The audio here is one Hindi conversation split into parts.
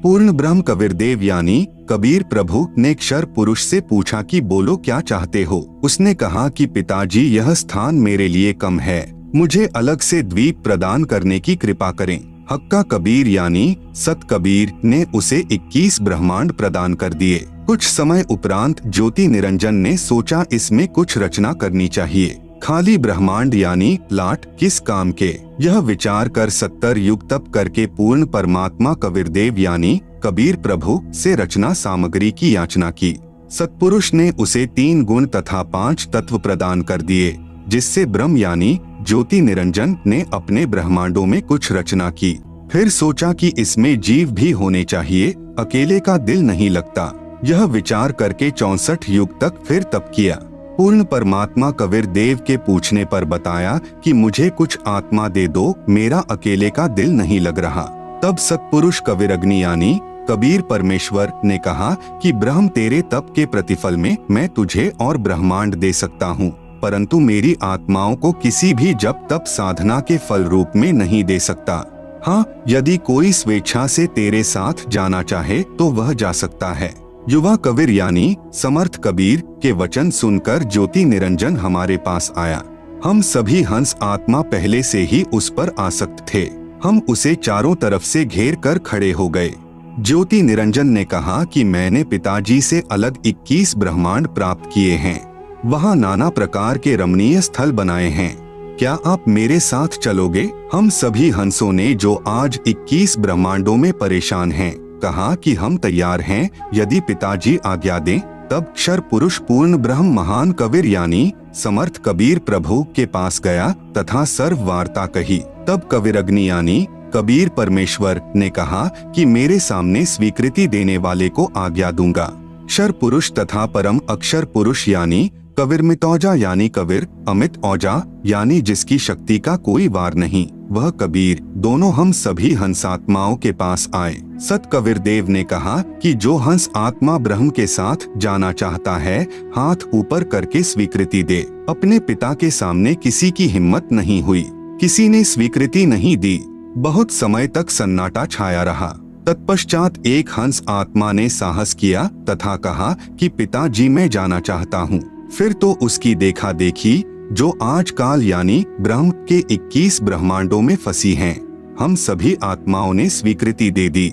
पूर्ण ब्रह्म कबीरदेव यानी कबीर प्रभु ने क्षर पुरुष से पूछा कि बोलो क्या चाहते हो। उसने कहा कि पिताजी यह स्थान मेरे लिए कम है, मुझे अलग से द्वीप प्रदान करने की कृपा करें। हक्का कबीर यानी सत कबीर ने उसे 21 ब्रह्मांड प्रदान कर दिए। कुछ समय उपरांत ज्योति निरंजन ने सोचा इसमें कुछ रचना करनी चाहिए। खाली ब्रह्मांड यानी लाट किस काम के, यह विचार कर 70 युग तप करके पूर्ण परमात्मा कबीरदेव यानी कबीर प्रभु से रचना सामग्री की याचना की। सतपुरुष ने उसे 3 गुण तथा 5 तत्व प्रदान कर दिए, जिससे ब्रह्म यानी ज्योति निरंजन ने अपने ब्रह्मांडों में कुछ रचना की। फिर सोचा कि इसमें जीव भी होने चाहिए, अकेले का दिल नहीं लगता। यह विचार करके 64 युग तक फिर तप किया। पूर्ण परमात्मा कबीर देव के पूछने पर बताया कि मुझे कुछ आत्मा दे दो, मेरा अकेले का दिल नहीं लग रहा। तब सतपुरुष कबीर अग्नि यानी कबीर परमेश्वर ने कहा कि ब्रह्म तेरे तप के प्रतिफल में मैं तुझे और ब्रह्मांड दे सकता हूँ, परंतु मेरी आत्माओं को किसी भी जप तप साधना के फल रूप में नहीं दे सकता। हाँ, यदि कोई स्वेच्छा से तेरे साथ जाना चाहे तो वह जा सकता है। युवा कबीर यानी समर्थ कबीर के वचन सुनकर ज्योति निरंजन हमारे पास आया। हम सभी हंस आत्मा पहले से ही उस पर आसक्त थे। हम उसे चारों तरफ से घेर कर खड़े हो गए। ज्योति निरंजन ने कहा कि मैंने पिताजी से अलग 21 ब्रह्मांड प्राप्त किए हैं, वहाँ नाना प्रकार के रमणीय स्थल बनाए हैं, क्या आप मेरे साथ चलोगे? हम सभी हंसों ने, जो आज 21 ब्रह्मांडों में परेशान हैं, कहा कि हम तैयार हैं, यदि पिताजी आज्ञा दें। तब क्षर पुरुष पूर्ण ब्रह्म महान कबीर यानी समर्थ कबीर प्रभु के पास गया तथा सर्व वार्ता कही। तब कबीर अग्नि यानी कबीर परमेश्वर ने कहा कि मेरे सामने स्वीकृति देने वाले को आज्ञा दूंगा। क्षर पुरुष तथा परम अक्षर पुरुष यानी कबीर मितौजा यानी कबीर अमित औजा यानी जिसकी शक्ति का कोई वार नहीं, वह कबीर, दोनों हम सभी हंसात्माओं के पास आए। सत कबीर देव ने कहा कि जो हंस आत्मा ब्रह्म के साथ जाना चाहता है, हाथ ऊपर करके स्वीकृति दे। अपने पिता के सामने किसी की हिम्मत नहीं हुई, किसी ने स्वीकृति नहीं दी। बहुत समय तक सन्नाटा छाया रहा। तत्पश्चात एक हंस आत्मा ने साहस किया तथा कहा कि पिताजी मैं जाना चाहता हूँ। फिर तो उसकी देखा देखी, जो आज काल यानी ब्रह्म के 21 ब्रह्मांडों में फंसी हैं, हम सभी आत्माओं ने स्वीकृति दे दी।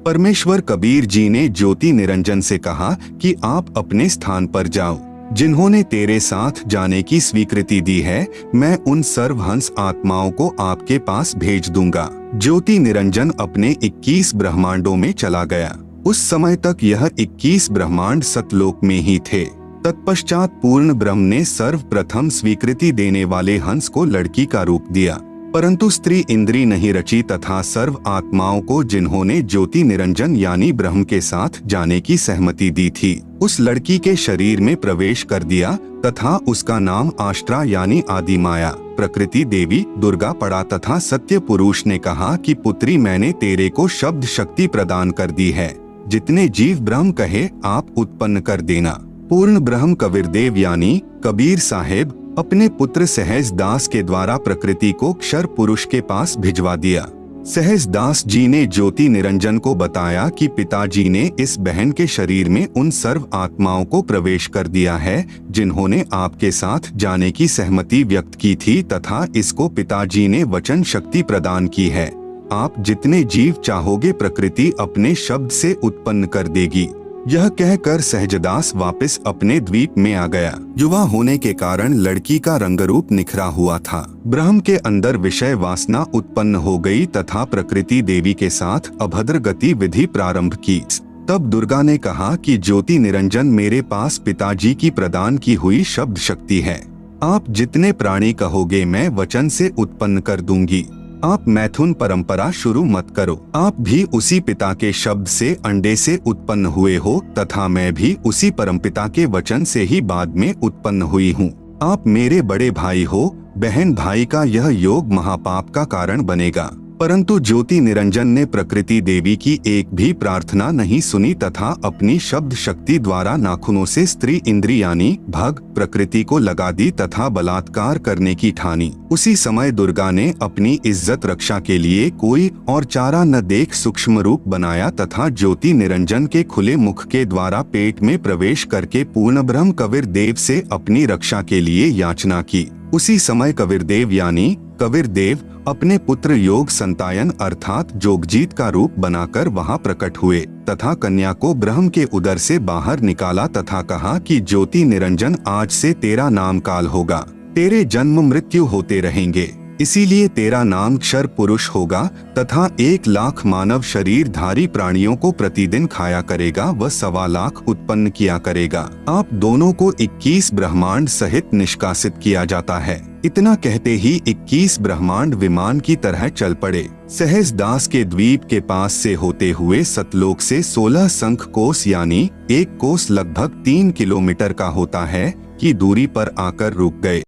परमेश्वर कबीर जी ने ज्योति निरंजन से कहा कि आप अपने स्थान पर जाओ। जिन्होंने तेरे साथ जाने की स्वीकृति दी है, मैं उन सर्वहंस आत्माओं को आपके पास भेज दूंगा। ज्योति निरंजन अपने 21 ब्रह्मांडों में चला गया। उस समय तक यह 21 ब्रह्मांड सतलोक में ही थे। तत्पश्चात पूर्ण ब्रह्म ने सर्वप्रथम स्वीकृति देने वाले हंस को लड़की का रूप दिया, परंतु स्त्री इंद्री नहीं रची तथा सर्व आत्माओं को, जिन्होंने ज्योति निरंजन यानी ब्रह्म के साथ जाने की सहमति दी थी, उस लड़की के शरीर में प्रवेश कर दिया तथा उसका नाम आष्ट्रा यानी आदि माया प्रकृति देवी दुर्गा पड़ा। तथा सत्य पुरुष ने कहा कि पुत्री, मैंने तेरे को शब्द शक्ति प्रदान कर दी है, जितने जीव ब्रह्म कहे आप उत्पन्न कर देना। पूर्ण ब्रह्म कबीरदेव यानी कबीर साहेब अपने पुत्र सहज दास के द्वारा प्रकृति को क्षर पुरुष के पास भिजवा दिया। सहज दास जी ने ज्योति निरंजन को बताया कि पिताजी ने इस बहन के शरीर में उन सर्व आत्माओं को प्रवेश कर दिया है, जिन्होंने आपके साथ जाने की सहमति व्यक्त की थी तथा इसको पिताजी ने वचन शक्ति प्रदान की है। आप जितने जीव चाहोगे प्रकृति अपने शब्द से उत्पन्न कर देगी। यह कहकर सहजदास वापस अपने द्वीप में आ गया। युवा होने के कारण लड़की का रंगरूप निखरा हुआ था। ब्रह्म के अंदर विषय वासना उत्पन्न हो गई तथा प्रकृति देवी के साथ अभद्र गति विधि प्रारंभ की। तब दुर्गा ने कहा कि ज्योति निरंजन, मेरे पास पिताजी की प्रदान की हुई शब्द शक्ति है। आप जितने प्राणी कहोगे मैं वचन से उत्पन्न कर दूंगी। आप मैथुन परंपरा शुरू मत करो। आप भी उसी पिता के शब्द से अंडे से उत्पन्न हुए हो तथा मैं भी उसी परमपिता के वचन से ही बाद में उत्पन्न हुई हूँ। आप मेरे बड़े भाई हो। बहन भाई का यह योग महापाप का कारण बनेगा। परंतु ज्योति निरंजन ने प्रकृति देवी की एक भी प्रार्थना नहीं सुनी तथा अपनी शब्द शक्ति द्वारा नाखूनों से स्त्री इंद्री यानी भग प्रकृति को लगा दी तथा बलात्कार करने की ठानी। उसी समय दुर्गा ने अपनी इज्जत रक्षा के लिए कोई और चारा न देख सूक्ष्म रूप बनाया तथा ज्योति निरंजन के खुले मुख के द्वारा पेट में प्रवेश करके पूर्ण ब्रह्म कबीर देव से अपनी रक्षा के लिए याचना की। उसी समय कबीर देव यानी कबीर देव अपने पुत्र योग संतायन अर्थात जोगजीत का रूप बनाकर वहां प्रकट हुए तथा कन्या को ब्रह्म के उदर से बाहर निकाला तथा कहा कि ज्योति निरंजन आज से तेरा नाम काल होगा, तेरे जन्म मृत्यु होते रहेंगे, इसीलिए तेरा नाम क्षर पुरुष होगा तथा 1 लाख मानव शरीरधारी प्राणियों को प्रतिदिन खाया करेगा व 1.25 लाख उत्पन्न किया करेगा। आप दोनों को 21 ब्रह्मांड सहित निष्कासित किया जाता है। इतना कहते ही 21 ब्रह्मांड विमान की तरह चल पड़े। सहज दास के द्वीप के पास से होते हुए सतलोक से 16 शंख कोस यानी 1 कोस लगभग 3 किलोमीटर का होता है की दूरी पर आकर रुक गए।